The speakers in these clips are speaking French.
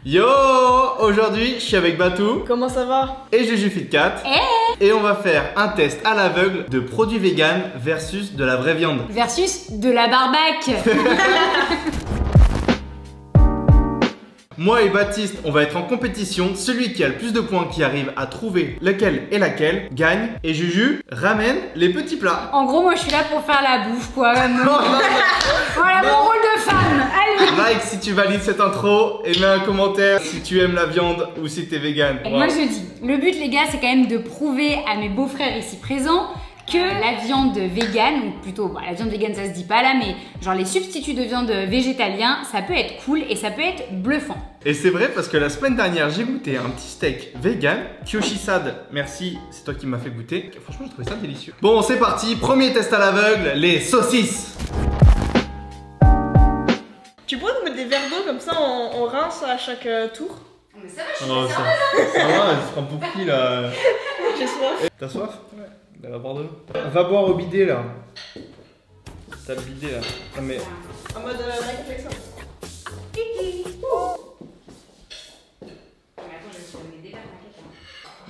Yo! Aujourd'hui, je suis avec Batou. Comment ça va? Et JujuFit4. Et on va faire un test à l'aveugle de produits vegan versus de la vraie viande. Versus de la barbaque. Moi et Baptiste, on va être en compétition. Celui qui a le plus de points qui arrive à trouver lequel est laquelle gagne. Et Juju ramène les petits plats. En gros, moi je suis là pour faire la bouffe quoi. Voilà Non. mon rôle de femme. Allez. Like si tu valides cette intro et mets un commentaire si tu aimes la viande ou si t'es vegan. Et moi je dis, le but les gars c'est quand même de prouver à mes beaux-frères ici présents que la viande végane, ou plutôt la viande végane ça se dit pas là, mais genre les substituts de viande végétalien, ça peut être cool et ça peut être bluffant. Et c'est vrai parce que la semaine dernière j'ai goûté un petit steak vegan. Kyoshi-sad, merci, c'est toi qui m'as fait goûter. Franchement j'ai trouvé ça délicieux. Bon c'est parti, premier test à l'aveugle, les saucisses. Tu pourrais nous mettre des verres d'eau comme ça, on rince à chaque tour? Mais ça va, je suis Oh, pas ça va, il sera pour qui là? J'ai soif. T'as soif? Ouais. Elle va boire de l'eau. Va boire au bidet là. T'as le bidet là. Non mais. En mode réflexion.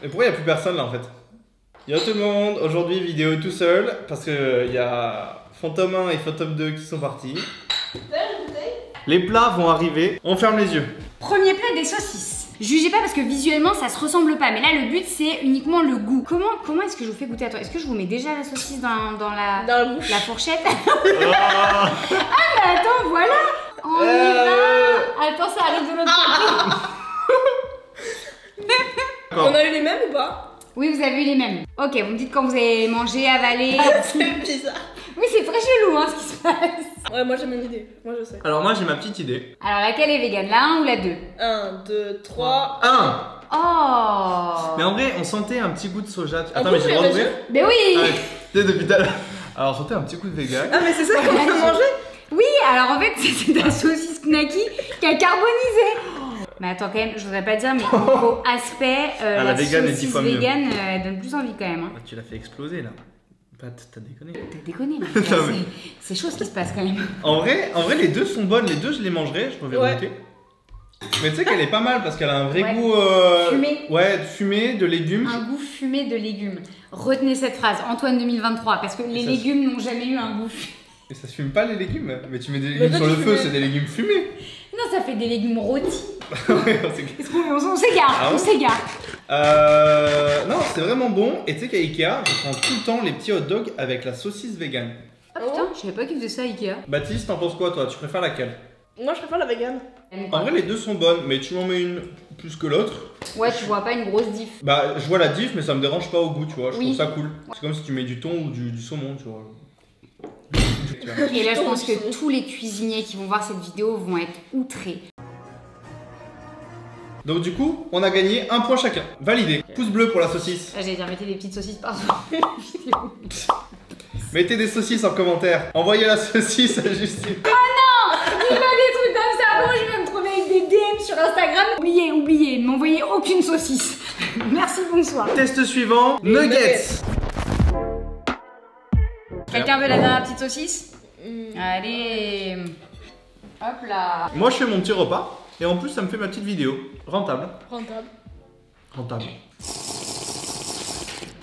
Et pourquoi il n'y a plus personne là en fait? Yo tout le monde, aujourd'hui vidéo tout seul parce que il y a Fantôme 1 et Fantôme 2 qui sont partis. Les plats vont arriver, on ferme les yeux. Premier plat des saucisses. Jugez pas parce que visuellement ça se ressemble pas, mais là le but c'est uniquement le goût. Comment est-ce que je vous fais goûter à toi? Est-ce que je vous mets déjà la saucisse dans la bouche, la fourchette? Oh. Ah mais attends, voilà. On y va. Attends, ça arrive de l'autre côté. On a eu les mêmes ou pas? Oui, vous avez eu les mêmes. Ok, vous me dites quand vous avez mangé, avalé. C'est bizarre. Oui, c'est très chelou ce qui se passe. Ouais, moi j'ai mon idée, moi je sais. Alors moi j'ai ma petite idée. Alors laquelle est vegan, la 1 ou la 2? 1, 2, 3. 1. Oh. Mais en vrai on sentait un petit goût de soja. On Attends peut mais j'ai le droit ouvrir d'ouvrir? Mais oui. Ah, tu sais depuis tout à l'heure. Alors on sentait un petit coup de vegan. Ah, mais c'est ça qu'on peut manger? Oui, alors en fait c'est de la saucisse knacky qui a carbonisé. Mais attends quand même, je voudrais pas dire, mais au aspect, la vegan est 10 saucisse fois mieux. vegan donne plus envie quand même. Ah, tu l'as fait exploser là. T'as déconné. T'as déconné là. Non, mais- C'est chaud ce qui se passe quand même. En vrai les deux sont bonnes, les deux je les mangerai, je peux Ouais. goûter. Mais tu sais qu'elle est pas mal parce qu'elle a un vrai Ouais. goût Fumé. Ouais, de fumé, de légumes. Un goût fumé de légumes. Retenez cette phrase, Antoine 2023, parce que les Ça, légumes n'ont jamais eu un goût fumé. Et ça se fume pas les légumes. Mais tu mets des Mais légumes toi, sur tu le feu, fumais. c'est des légumes fumés. Non, ça fait des légumes rôtis. Ouais, c'est- Est-ce on s'égare, Ah ouais on s'égare. non, c'est vraiment bon. Et tu sais qu'à Ikea, je prends tout le temps les petits hot dogs avec la saucisse vegan. Ah putain, je savais pas qu'ils faisaient ça à Ikea. Baptiste, t'en penses quoi toi? Tu préfères laquelle? Moi je préfère la vegan. En vrai, les deux sont bonnes, mais tu m'en mets une plus que l'autre. Ouais, tu vois pas une grosse diff. Bah, je vois la diff, mais ça me dérange pas au goût, tu vois. Je Oui. trouve ça cool. C'est comme si tu mets du thon ou du saumon, tu vois. Tu vois. Et là, je pense que tous les cuisiniers qui vont voir cette vidéo vont être outrés. Donc, du coup, on a gagné un point chacun. Validé. Pouce bleu pour la saucisse. Là, j'allais dire, mettez des petites saucisses partout. Mettez des saucisses en commentaire. Envoyez la saucisse à Justine. Dis pas des trucs comme ça, bon, je vais me trouver avec des DM sur Instagram. Oubliez, ne m'envoyez aucune saucisse. Merci, bonsoir. Test suivant, nuggets. Quelqu'un veut la dernière petite saucisse? Allez. Hop là. Moi, je fais mon petit repas. Et en plus, ça me fait ma petite vidéo. Rentable. Rentable. Rentable.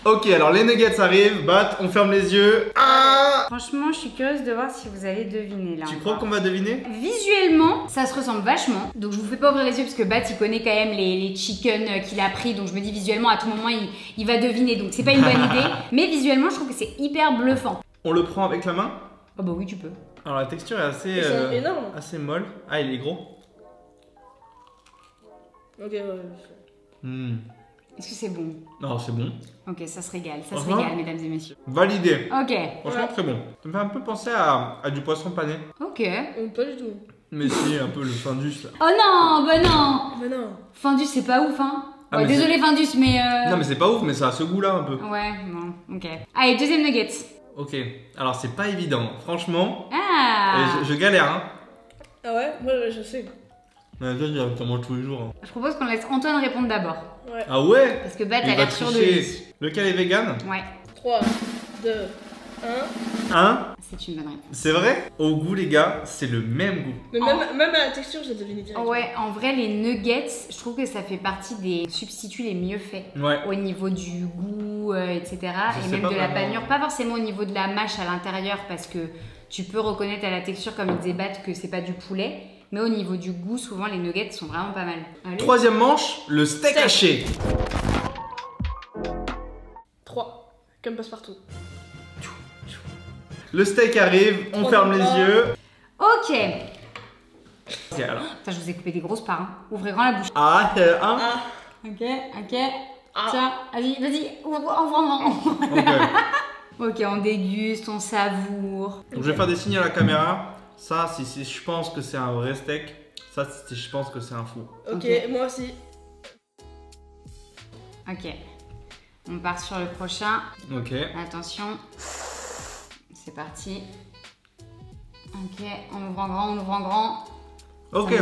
Ok, alors les nuggets arrivent. Bat, on ferme les yeux. Ah, Franchement, je suis curieuse de voir si vous allez deviner là. tu crois qu'on va deviner? Visuellement, ça se ressemble vachement. Donc je vous fais pas ouvrir les yeux parce que Bat il connaît quand même les chicken qu'il a pris. Donc je me dis visuellement à tout moment il va deviner. Donc c'est pas une bonne idée. Mais visuellement, je trouve que c'est hyper bluffant. On le prend avec la main. Oh bah oui, tu peux. Alors la texture est assez, Ils sont énormes. assez molle. Ah, il est gros. Ok, ouais. Hmm. Est-ce que c'est bon? Non, c'est bon. Ok, ça se régale, ça se Franchement. régale, mesdames et messieurs. Validé. Ok, Franchement, très bon. Ça me fait un peu penser à du poisson pané. ok. Pas du tout. Mais si, un peu le Findus là. Oh non, bah non. Mais non. Findus, c'est pas ouf, hein. Ah, Ouais, mais désolé Findus, mais Non, mais c'est pas ouf, mais ça a ce goût là un peu. Ouais, bon, ok. Allez, deuxième nugget. Ok, alors c'est pas évident. Franchement, Ah. je galère hein. Ah ouais? Moi je sais. Mais toi, t'en manges tous les jours. Hein. Je propose qu'on laisse Antoine répondre d'abord. Ouais. Ah ouais? Parce que Bat Il a va l'air sûr de tricher. lui. Lequel est vegan? Ouais. 3, 2, 1. 1. C'est une bonne réponse. C'est vrai? Au goût, les gars, c'est le même goût. Mais même à la texture, j'ai deviné direct. Ouais, en vrai, les nuggets, je trouve que ça fait partie des substituts les mieux faits. Ouais. Au niveau du goût, etc. Je Et sais même pas de la vraiment. panure. Pas forcément au niveau de la mâche à l'intérieur, parce que tu peux reconnaître à la texture, comme ils disait Bat, que c'est pas du poulet. Mais au niveau du goût, souvent, les nuggets sont vraiment pas mal. Allez. Troisième manche, le steak haché. 3. Comme passe-partout. Le steak arrive, on ferme les yeux. Ok. Et alors? Putain, je vous ai coupé des grosses parts. Hein. Ouvrez grand la bouche. Ah, un. Ah. Ok. Ah. Tiens, vas-y, ouvre grand. Ok. Ok, on déguste, on savoure. Donc je vais faire des signes à la caméra. Ça, si je pense que c'est un vrai steak. Ça, si je pense que c'est un fou. Ok, moi aussi. Ok. On part sur le prochain. Ok. Attention. C'est parti. Ok, on ouvre en grand. Ok.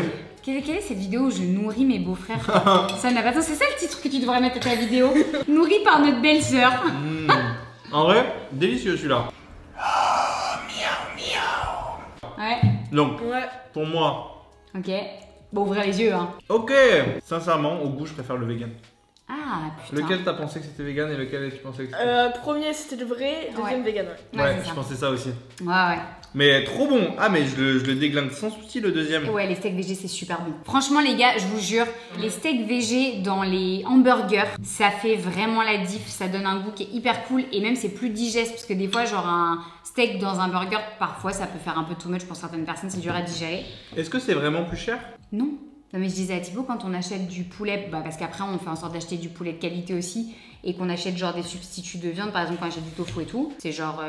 Quelle est cette vidéo où je nourris mes beaux-frères? Ça n'a pas de sens. C'est ça le titre que tu devrais mettre à ta vidéo. Nourri par notre belle-sœur. En vrai, délicieux celui-là. Ouais. Donc, Ouais. pour moi, Ok. Bon, ouvrir les yeux, hein. ok. Sincèrement, au goût, je préfère le vegan. Ah, putain. Lequel t'as pensé que c'était vegan et lequel tu pensais que c'était... Premier, c'était le vrai. Deuxième, vegan. Ouais. Ouais, c'est je ça. pensais ça aussi. Ouais. Mais trop bon. Ah, mais je le déglingue sans souci le deuxième. Ouais, les steaks végé, c'est super bon. Franchement, les gars, je vous jure, les steaks végé dans les hamburgers, ça fait vraiment la diff. Ça donne un goût qui est hyper cool et même c'est plus digeste parce que des fois, genre un steak dans un burger, parfois, ça peut faire un peu too much pour certaines personnes. C'est dur à digérer. Est-ce que c'est vraiment plus cher? Non. Non, mais je disais à Thibaut, quand on achète du poulet, parce qu'après on fait en sorte d'acheter du poulet de qualité aussi, et qu'on achète genre des substituts de viande, par exemple quand on achète du tofu et tout, c'est genre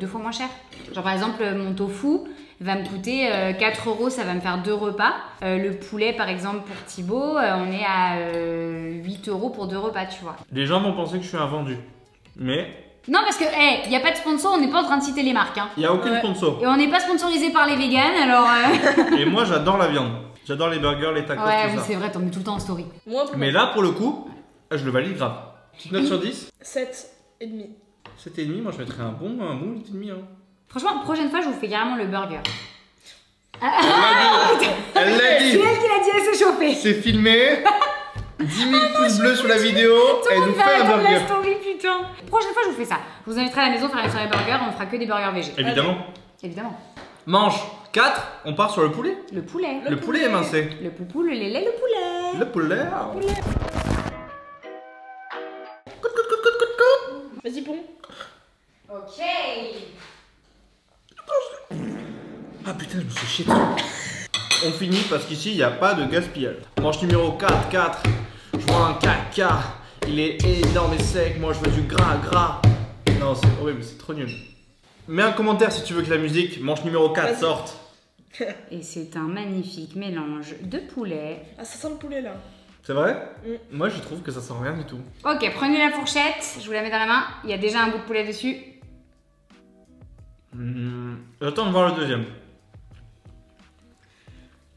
2 fois moins cher. Genre par exemple, mon tofu va me coûter 4 €, ça va me faire 2 repas. Le poulet, par exemple, pour Thibaut, on est à 8 € pour 2 repas, tu vois. Les gens vont penser que je suis un vendu. Mais Non, parce que, il n'y a pas de sponsor, on n'est pas en train de citer les marques. Hein. il n'y a aucun Ouais. sponsor. Et on n'est pas sponsorisé par les véganes, alors... Et moi, j'adore la viande. J'adore les burgers, les tacos, Ouais, tout oui, ça. c'est vrai, t'en mets tout le temps en story. Moi, pour Mais là, pour le coup, je le valide grave. Petite note sur 10. 7,5. 7,5, moi je mettrais un bon 8,5. Hein. Franchement, prochaine fois, je vous fais carrément le burger. Elle l'a C'est dit. elle qui l'a dit, elle s'est chauffée. C'est filmé. 10 000 pouces bleus sur la vidéo. Tout Elle le nous monde va fait un attendre burger. la story, putain. Prochaine fois, je vous fais ça. Je vous inviterai à la maison faire une soirée burger, on fera que des burgers végé. Évidemment. Évidemment. Manche 4, on part sur le poulet. Le poulet. Le poulet émincé. Le poupou, le lait, le poulet. Le poulet. Vas-y, bon. Ok. Ah putain, je me suis chié dessus. On finit parce qu'ici, il n'y a pas de gaspillage. Manche numéro 4. Je vois un caca. Il est énorme et sec. Moi, je veux du gras. Non, c'est horrible, c'est trop nul. Mets un commentaire si tu veux que la musique, manche numéro 4, Vas-y. sorte. Et c'est un magnifique mélange de poulet. Ah, ça sent le poulet là. C'est vrai? Moi, je trouve que ça sent rien du tout. Ok, prenez la fourchette, je vous la mets dans la main. Il y a déjà un bout de poulet dessus. J'attends de voir le deuxième.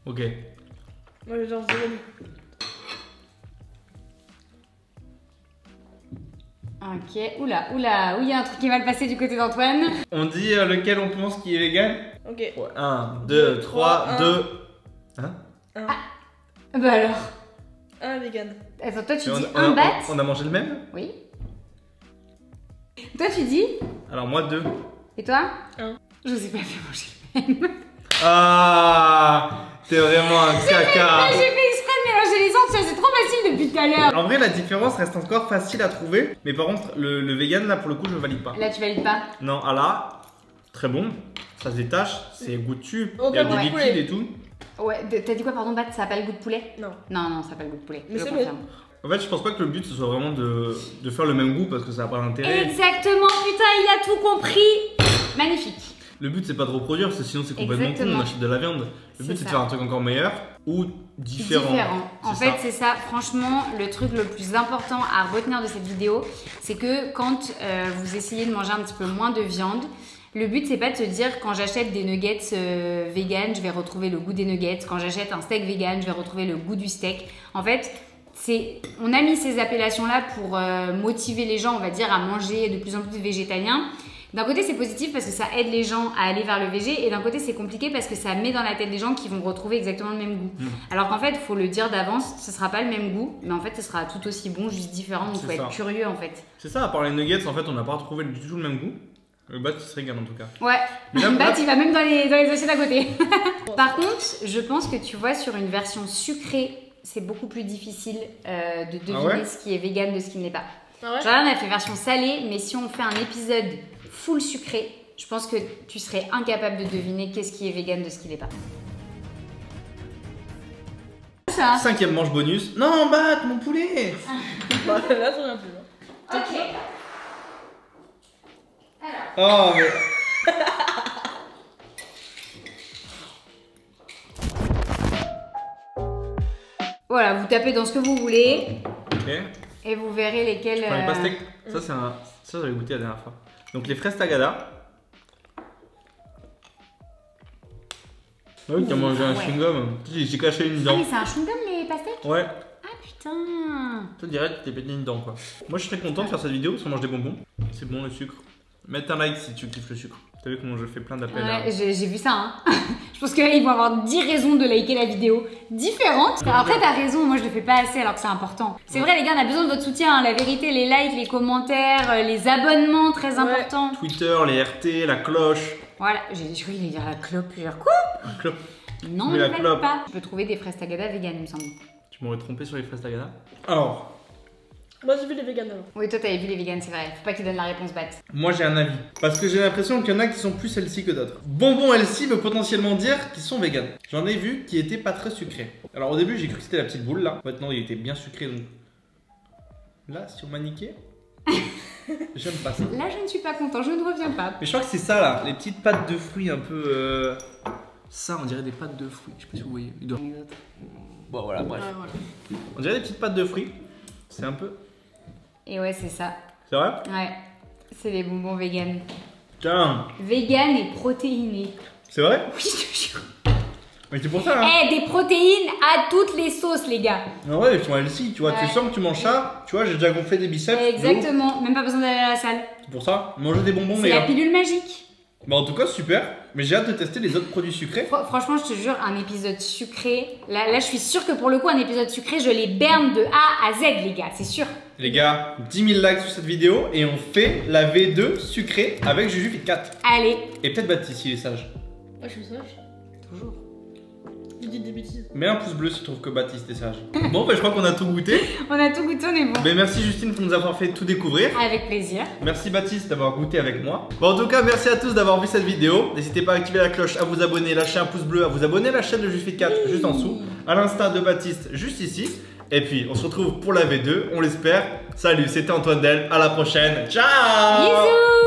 Ok. Moi, genre, je dirais. Ok, oula, où il y a un truc qui va le passer du côté d'Antoine. On dit lequel on pense qui est vegan? Ok. 1, 2, 3, 2. Hein? Bah alors. Un vegan. Attends, toi tu Et dis un bat. on a mangé le même? Oui. Toi tu dis. Alors moi 2. Et toi? Un. Je vous ai pas fait manger le même. Ah, t'es vraiment un caca. J'ai fait exprès de mélanger les sortes, c'est trop facile depuis tout à l'heure. En vrai, la différence reste encore facile à trouver. Mais par contre, le vegan, là, pour le coup, je valide pas. Là tu valides pas. Non, ah là, très bon. Ça se détache, c'est goût de tube. Oh, Il y a pas du de liquide poulet. et tout. Ouais, t'as dit quoi pardon, Bat? Ça a pas le goût de poulet? Non. Non, ça a pas le goût de poulet. Mais je c'est confirme. En fait, je pense pas que le but ce soit vraiment de faire le même goût parce que ça n'a pas d'intérêt. Exactement, putain, il a tout compris. Magnifique. Le but c'est pas de reproduire, parce que sinon c'est complètement con, Exactement. on achète de la viande. Le but C'est c'est de ça. faire un truc encore meilleur ou différent. En C'est fait, ça. c'est ça. Franchement, le truc le plus important à retenir de cette vidéo, c'est que quand vous essayez de manger un petit peu moins de viande, le but c'est pas de se dire quand j'achète des nuggets vegan, je vais retrouver le goût des nuggets. Quand j'achète un steak vegan, je vais retrouver le goût du steak. En fait, on a mis ces appellations-là pour motiver les gens, on va dire, à manger de plus en plus végétalien. D'un côté, c'est positif parce que ça aide les gens à aller vers le végé, et d'un côté, c'est compliqué parce que ça met dans la tête des gens qui vont retrouver exactement le même goût. Alors qu'en fait, il faut le dire d'avance, ce sera pas le même goût, mais en fait, ce sera tout aussi bon, juste différent. Donc, il faut être curieux en fait. C'est ça, à part les nuggets, en fait, on n'a pas retrouvé du tout le même goût. Le bat, il se régale en tout cas. Ouais, le bat, il va même dans les assiettes à côté. Par contre, je pense que tu vois, sur une version sucrée, c'est beaucoup plus difficile de deviner ce qui est vegan de ce qui ne l'est pas. Ah ouais? Genre là, on a fait version salée, mais si on fait un épisode full sucré, je pense que tu serais incapable de deviner qu'est-ce qui est vegan de ce qui l'est pas. Ça. 5e manche bonus. Non, bat, mon poulet. Bah, là, ça vient plus. Ok. Oh, mais... Voilà, vous tapez dans ce que vous voulez. Ok. Et vous verrez lesquels. Les pastèques, ça c'est un. Ça j'avais goûté la dernière fois. Donc les fraises tagada. Ah oui, t'as mangé un chewing-gum. J'ai caché une Ah, dent. mais c'est un chewing-gum les pastèques? Ouais. Ah putain. Je te dirais que t'es pété une dent quoi. Moi je serais content de faire cette vidéo parce qu'on mange des bonbons. C'est bon le sucre. Mets un like si tu kiffes le sucre. T'as vu comment je fais plein d'appels là. Ouais, j'ai vu ça. Hein. Je pense qu'ils vont avoir 10 raisons de liker la vidéo différentes. Après, t'as raison, moi je le fais pas assez alors que c'est important. C'est vrai, les gars, on a besoin de votre soutien. Hein. La vérité, les likes, les commentaires, les abonnements, très important. Twitter, les RT, la cloche. Voilà, j'ai cru qu'il allait dire la clope. Genre quoi? La clope. Non, Mais la même clope. pas. Je peux trouver des fraises tagada vegan, il me semble. Tu m'aurais trompé sur les fraises tagada. Alors, Moi, j'ai vu les véganes avant. Oui, toi, t'avais vu les vegans, c'est vrai. Faut pas qu'ils donnent la réponse batte. moi j'ai un avis. Parce que j'ai l'impression qu'il y en a qui sont plus healthy que d'autres. Bonbons healthy veut potentiellement dire qu'ils sont vegan. J'en ai vu qui étaient pas très sucrés. Alors au début j'ai cru que c'était la petite boule là. Maintenant il était bien sucré donc. Là, si on m'a niqué, j'aime pas ça. Là, je ne suis pas content, je ne reviens pas. Mais je crois que c'est ça là, les petites pâtes de fruits un peu. Ça, on dirait des pâtes de fruits. Je sais pas si vous voyez. Bon voilà, bref. Ouais, voilà. On dirait des petites pâtes de fruits. C'est un peu. Et ouais, c'est ça. C'est vrai? Ouais, c'est les bonbons vegan. Tiens, Vegan et protéinés. c'est vrai? Oui, je te jure. Mais c'est pour ça hein. Eh, des protéines à toutes les sauces, les gars. En vrai, ils sont healthy, tu vois. Ouais. Tu sens que tu manges ça. Tu vois, j'ai déjà gonflé des biceps. de ouf. Exactement, même pas besoin d'aller à la salle. C'est pour ça. Mangez des bonbons, C'est les la gars. pilule magique. Bah en tout cas super, mais j'ai hâte de tester les autres produits sucrés. Franchement, je te jure, un épisode sucré. Là, je suis sûre que pour le coup, un épisode sucré, je les berne de A à Z, les gars, c'est sûr. Les gars, 10 000 likes sur cette vidéo et on fait la V2 sucrée avec Juju Fit 4. Allez. Et peut-être Baptiste s'il est sage. Ouais, je suis sage. Toujours. Vous dites des bêtises. Mets un pouce bleu si tu trouves que Baptiste est sage. Bon bah je crois qu'on a tout goûté. On a tout goûté, on est bon. Mais merci Justine pour nous avoir fait tout découvrir. Avec plaisir. Merci Baptiste d'avoir goûté avec moi. Bon en tout cas merci à tous d'avoir vu cette vidéo. N'hésitez pas à activer la cloche, à vous abonner, lâcher un pouce bleu, à vous abonner à la chaîne de Juju Fit 4 juste en dessous. À l'instar de Baptiste juste ici. Et puis on se retrouve pour la V2, on l'espère. Salut, c'était Antoine Del, à la prochaine. Ciao. Bisous.